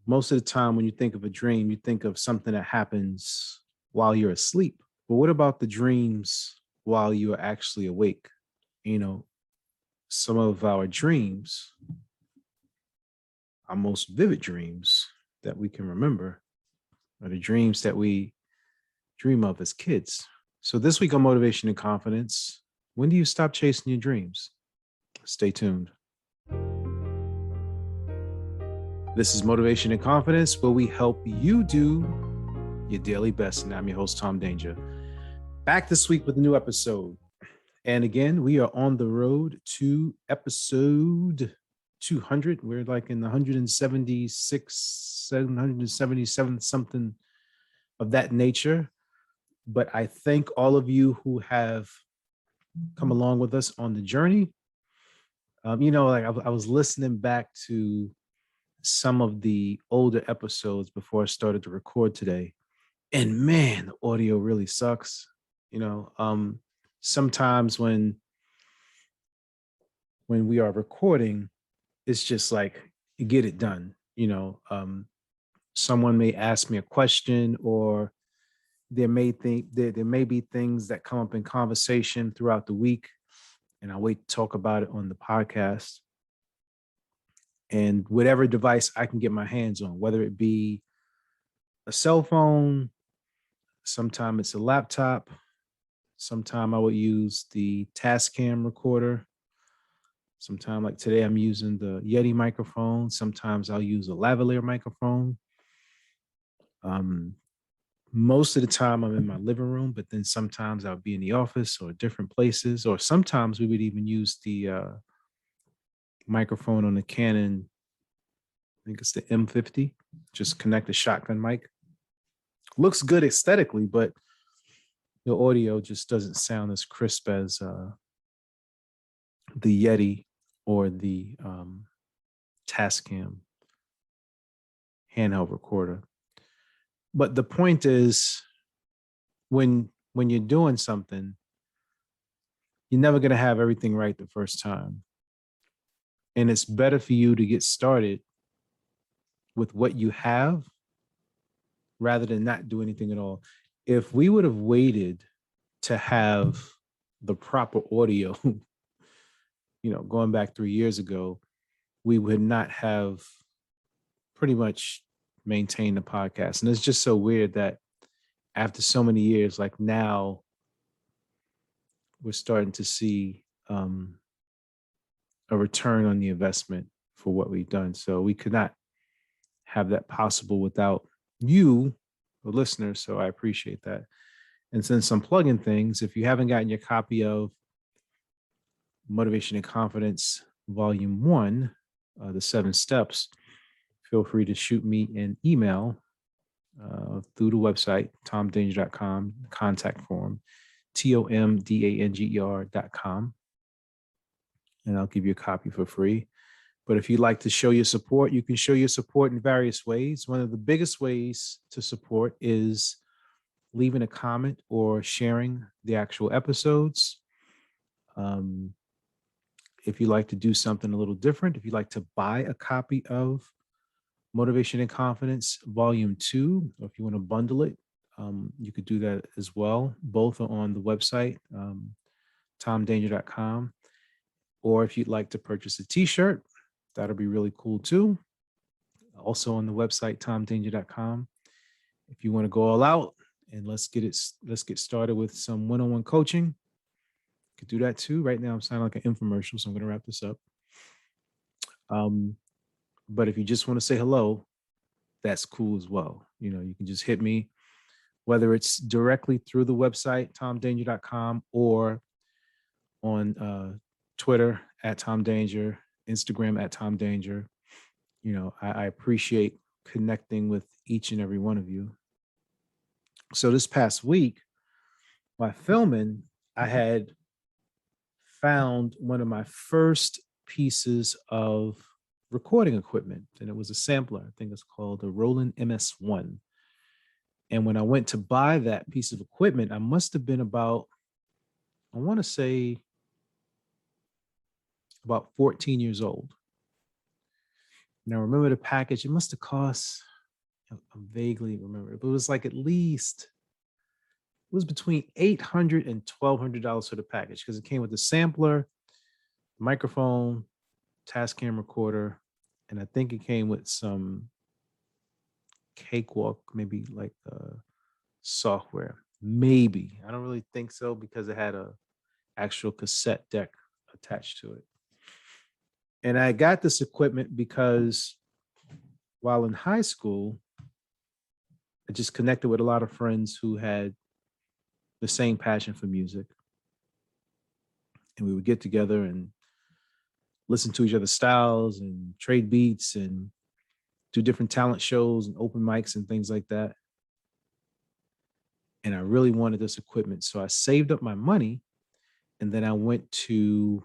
most of the time when you think of a dream, you think of something that happens while you're asleep. But what about the dreams while you are actually awake? You know, some of our dreams, our most vivid dreams that we can remember, are the dreams that we dream of as kids. So this week on Motivation and Confidence, when do you stop chasing your dreams? Stay tuned. This is Motivation and Confidence, where we help you do your daily best. And I'm your host, Tom Danger. Back this week with a new episode. And again, we are on the road to episode 200. We're like in the 176, 777, something of that nature. But I thank all of you who have come along with us on the journey. I was listening back to some of the older episodes before I started to record today. And man, the audio really sucks. Sometimes when we are recording, it's just like you get it done. Someone may ask me a question, or there may be things that come up in conversation throughout the week, and I wait to talk about it on the podcast. And whatever device I can get my hands on, whether it be a cell phone, sometimes it's a laptop, sometime I would use the Tascam recorder. Sometime like today, I'm using the Yeti microphone. Sometimes I'll use a lavalier microphone. Most of the time I'm in my living room, but then sometimes I'll be in the office or different places, or sometimes we would even use the microphone on the Canon, I think it's the M50, just connect a shotgun mic. Looks good aesthetically, but the audio just doesn't sound as crisp as the Yeti or the Tascam handheld recorder. But the point is, when you're doing something, you're never going to have everything right the first time. And it's better for you to get started with what you have rather than not do anything at all. If we would have waited to have the proper audio, going back 3 years ago, we would not have pretty much maintained the podcast. And it's just so weird that after so many years, like now, we're starting to see a return on the investment for what we've done. So we could not have that possible without you, the listeners. So I appreciate that. And since I'm plugging things, if you haven't gotten your copy of Motivation and Confidence Volume 1, the 7 steps, feel free to shoot me an email through the website, tomdanger.com, contact form, TOMDANGER.com. And I'll give you a copy for free. But if you'd like to show your support, you can show your support in various ways. One of the biggest ways to support is leaving a comment or sharing the actual episodes. If you'd like to do something a little different, if you'd like to buy a copy of Motivation and Confidence Volume 2, or if you want to bundle it, you could do that as well. Both are on the website, tomdanger.com. Or if you'd like to purchase a t-shirt, that'll be really cool too. Also on the website, tomdanger.com. If you want to go all out and let's get started with some one-on-one coaching, you could do that too. Right now I'm sounding like an infomercial, so I'm going to wrap this up. But if you just want to say hello, that's cool as well. You can just hit me, whether it's directly through the website, tomdanger.com, or on Twitter at Tom Danger, Instagram at Tom Danger. I appreciate connecting with each and every one of you. So this past week, while filming, I had found one of my first pieces of recording equipment, and it was a sampler. I think it's called a Roland MS-1. And when I went to buy that piece of equipment, I must have been about 14 years old. Now, remember the package, it must have cost, I vaguely remember, but it was like at least, it was between $800 and $1,200 for the package because it came with the sampler, microphone, Tascam recorder, and I think it came with some Cakewalk, maybe like software. Maybe. I don't really think so because it had a actual cassette deck attached to it. And I got this equipment because while in high school, I just connected with a lot of friends who had the same passion for music. And we would get together and listen to each other's styles and trade beats and do different talent shows and open mics and things like that. And I really wanted this equipment. So I saved up my money and then I went to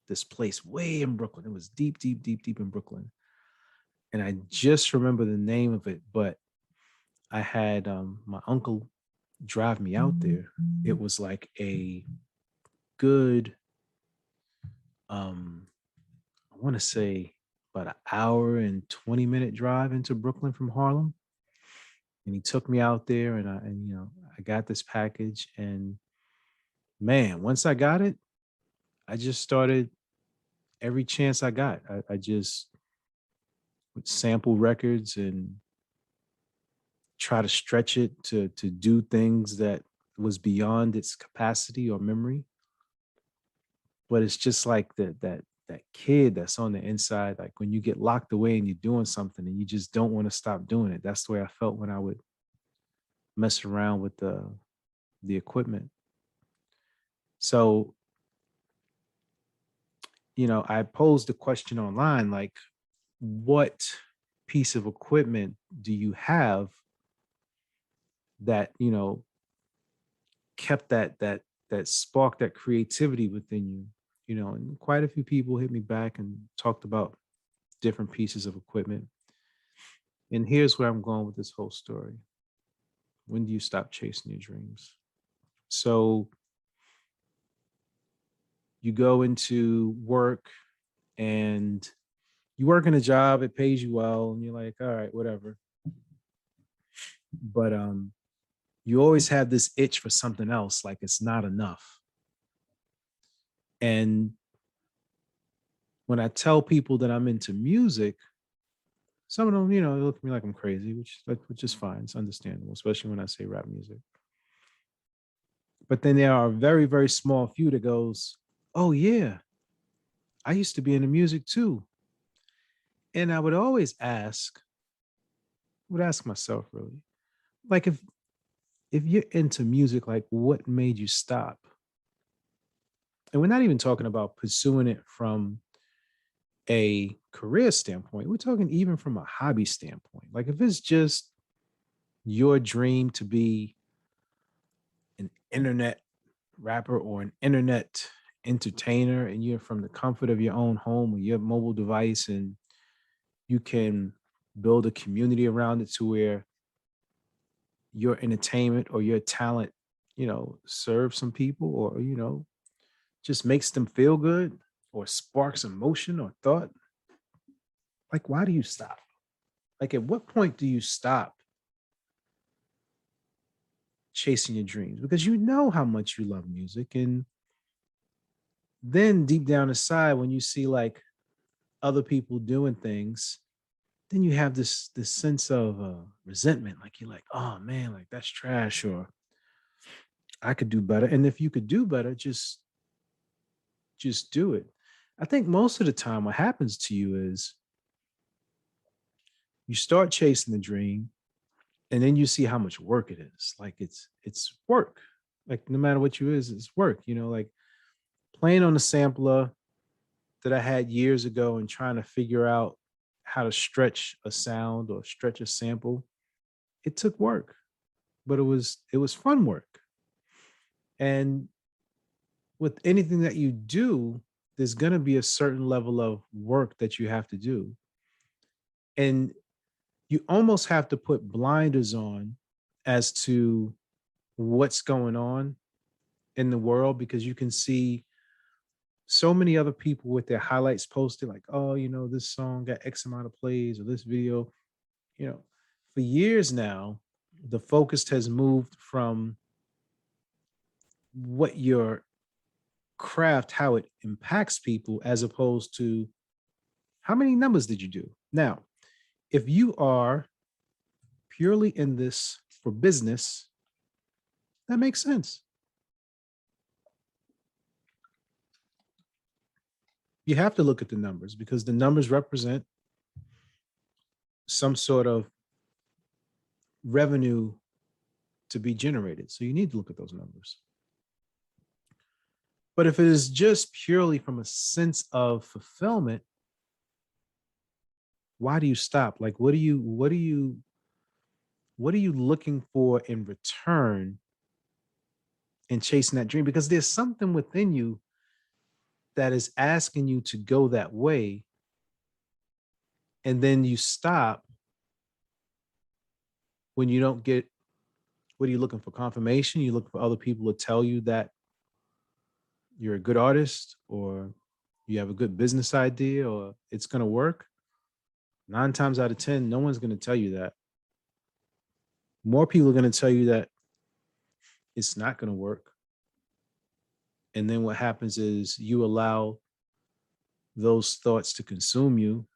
this place way in Brooklyn. It was deep, deep, deep, deep in Brooklyn. And I just remember the name of it, but I had my uncle drive me out there. It was like a good, I want to say about an hour and 20-minute drive into Brooklyn from Harlem. And he took me out there and I got this package. And man, once I got it, I just started every chance I got. I just would sample records and try to stretch it to do things that was beyond its capacity or memory. But it's just like that kid that's on the inside, like when you get locked away and you're doing something and you just don't want to stop doing it. That's the way I felt when I would mess around with the equipment. So, I posed a question online, like, what piece of equipment do you have that, kept that spark, that creativity within you? And quite a few people hit me back and talked about different pieces of equipment. And here's where I'm going with this whole story. When do you stop chasing your dreams? So you go into work and you work in a job, it pays you well, and you're like, all right, whatever. But you always have this itch for something else, like it's not enough. And when I tell people that I'm into music, some of them, they look at me like I'm crazy, which is fine. It's understandable, especially when I say rap music. But then there are a very, very small few that goes, oh yeah, I used to be into music too. And I would always would ask myself really, like if you're into music, like what made you stop? And we're not even talking about pursuing it from a career standpoint. We're talking even from a hobby standpoint. Like if it's just your dream to be an internet rapper or an internet entertainer and you're from the comfort of your own home or your mobile device and you can build a community around it to where your entertainment or your talent, serves some people or, just makes them feel good or sparks emotion or thought. Like, why do you stop? Like, at what point do you stop chasing your dreams? Because you know how much you love music. And then deep down inside, when you see like other people doing things, then you have this sense of resentment. Like you're like, oh man, like that's trash, or I could do better. And if you could do better, just do it. I think most of the time what happens to you is you start chasing the dream and then you see how much work it is. Like it's work. Like no matter what you is, it's work. Like playing on the sampler that I had years ago and trying to figure out how to stretch a sound or stretch a sample. It took work, but it was fun work. And with anything that you do, there's going to be a certain level of work that you have to do. And you almost have to put blinders on as to what's going on in the world because you can see So many other people with their highlights posted, like, oh, this song got X amount of plays, or this video, you know, for years now, the focus has moved from what your craft, how it impacts people, as opposed to how many numbers did you do. Now, if you are purely in this for business, that makes sense. You have to look at the numbers because the numbers represent some sort of revenue to be generated. So you need to look at those numbers. But if it is just purely from a sense of fulfillment, why do you stop? Like, what are you looking for in return in chasing that dream? Because there's something within you that is asking you to go that way. And then you stop when you don't get, what are you looking for? Confirmation? You look for other people to tell you that you're a good artist, or you have a good business idea, or it's going to work. 9 times out of 10, no one's going to tell you that. More people are going to tell you that it's not going to work. And then what happens is you allow those thoughts to consume you,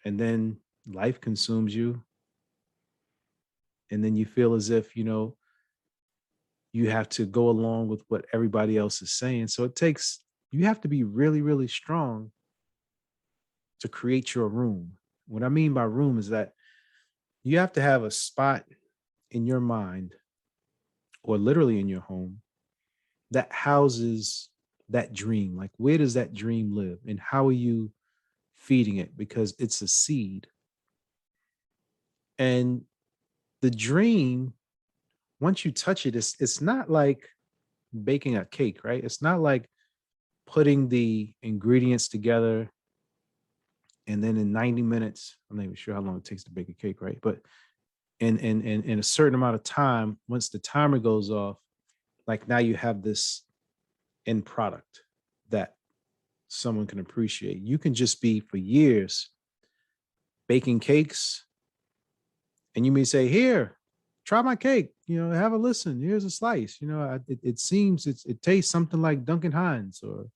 and then life consumes you. And then you feel as if, you have to go along with what everybody else is saying. So you have to be really, really strong to create your room. What I mean by room is that you have to have a spot in your mind, or literally in your home, that houses that dream. Like, where does that dream live, and how are you feeding it? Because it's a seed. And the dream, once you touch it, it's not like baking a cake, right? It's not like putting the ingredients together and then in 90 minutes, I'm not even sure how long it takes to bake a cake, right? But in a certain amount of time, once the timer goes off, like, now you have this end product that someone can appreciate. You can just be for years baking cakes, and you may say, here, try my cake, have a listen, here's a slice. It seems it tastes something like Duncan Hines or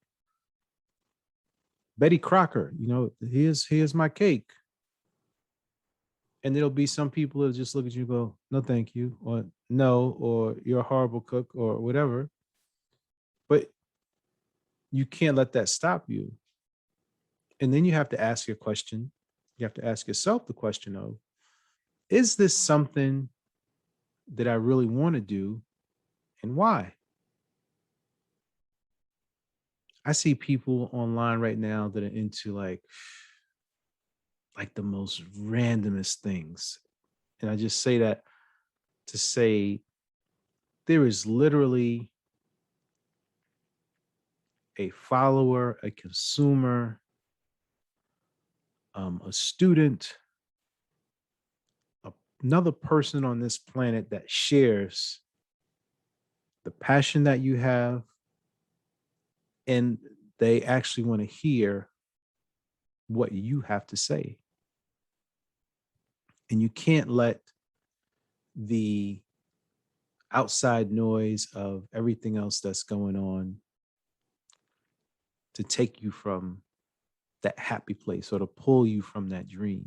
Betty Crocker. Here's my cake. And there'll be some people that just look at you and go, no, thank you, or no, or you're a horrible cook, or whatever. But you can't let that stop you. And then you have to ask your question. You have to ask yourself the question of, is this something that I really want to do, and why? I see people online right now that are into like the most randomest things. And I just say that to say there is literally a follower, a consumer, a student, another person on this planet that shares the passion that you have, and they actually want to hear what you have to say. And you can't let the outside noise of everything else that's going on to take you from that happy place, or to pull you from that dream.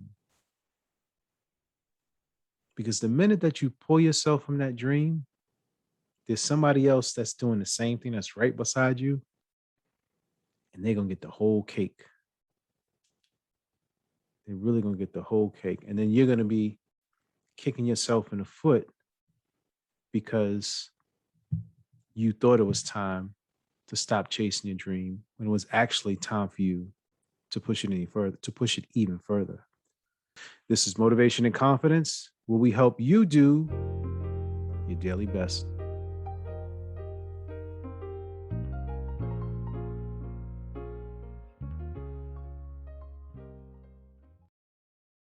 Because the minute that you pull yourself from that dream, there's somebody else that's doing the same thing that's right beside you, and they're going to get the whole cake. They're really going to get the whole cake. And then you're going to be kicking yourself in the foot because you thought it was time to stop chasing your dream, when it was actually time for you to push it any further, to push it even further. This is Motivation and Confidence, where we help you do your daily best.